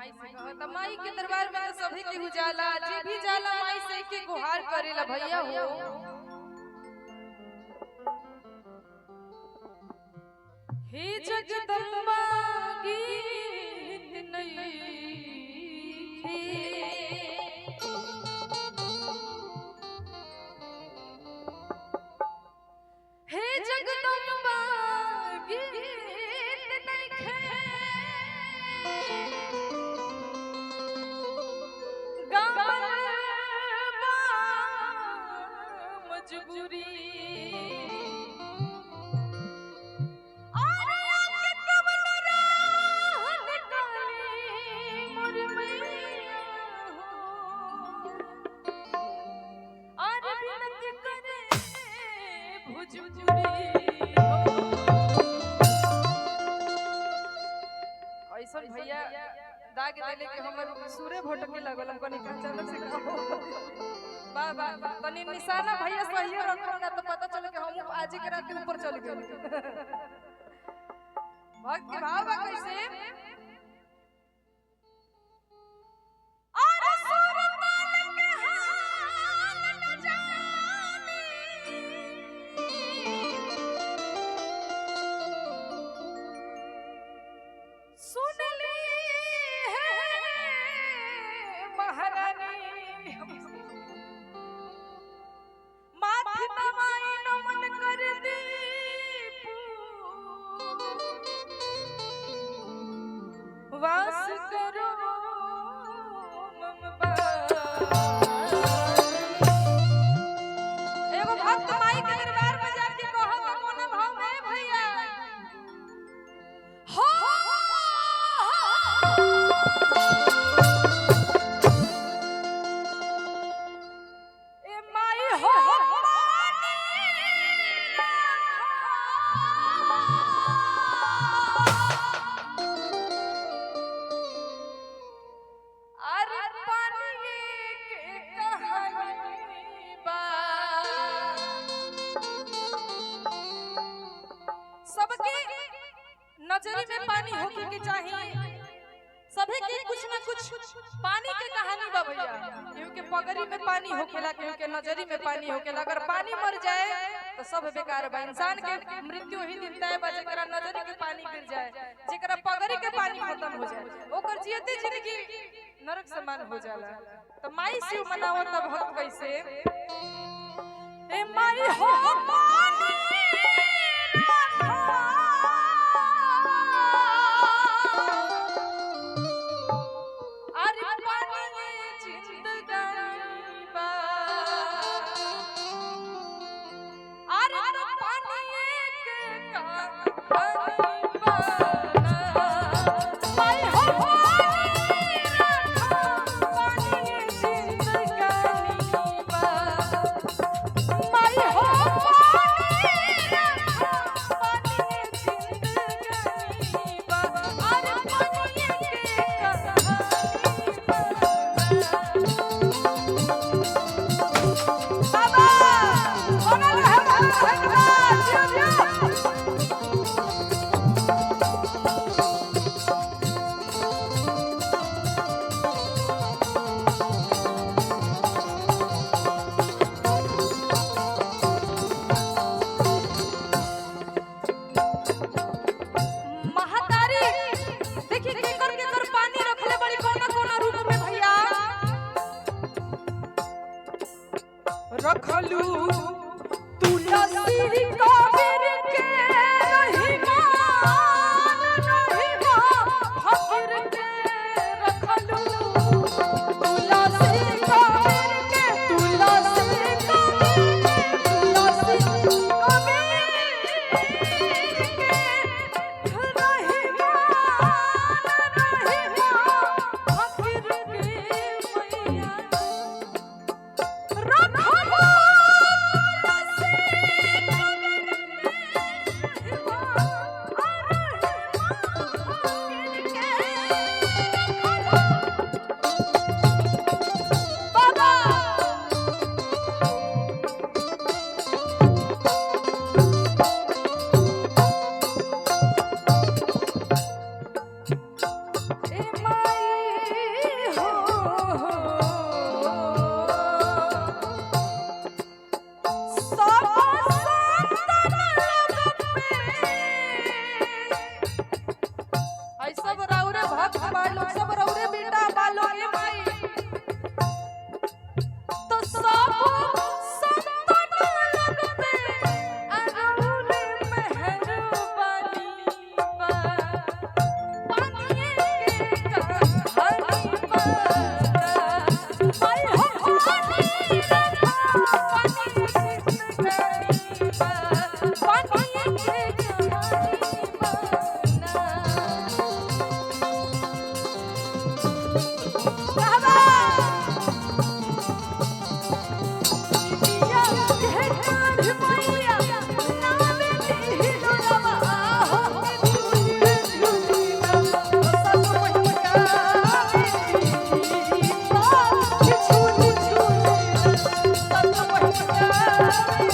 कहता माई के दरबार में तो सभी के उजाला जे भी जाला माई से के गुहार करेला भैया हो। हे जगदम्बा गीत नहीं हे जगदम्बा गीत नहीं मजबूरी ऐसा भैया दाग देले के हमर सूरे भटके लगल हमको अचानक से कहो बा बा तनी निशाना भैया सही रखो ना तो पता चले कि हम आज के रात के ऊपर चल गए। भक्त के भाव बा कैसे और सुरताल के हाल न जानी सुन ली है महारानी माथि दवाई नमन कर दी वास करो ममबा। एगो भक्त माई के दरबार में जाके कहो कोन भाव में भैया हो ए माई हो अरे पानी के कहानी बा सबके नजरी में पानी होके के चाहिए सभी के कुछ ना कुछ पानी के कहानी बा भैया। केहू के पगड़ी में पानी होखेला केहू के नजरी में पानी होखेला। अगर पानी मर जाए तो सब बेकार बा। इंसान के मृत्यु ही दिन तय बा जेकरा नजरी के पानी गिर जाए जेकरा पगड़ी के पानी खत्म हो जाए ओकर जियते जिंदगी नरक समान हो जाला। तो माई शिव मनाओ तब भक्त कैसे ए माई हो पानी रे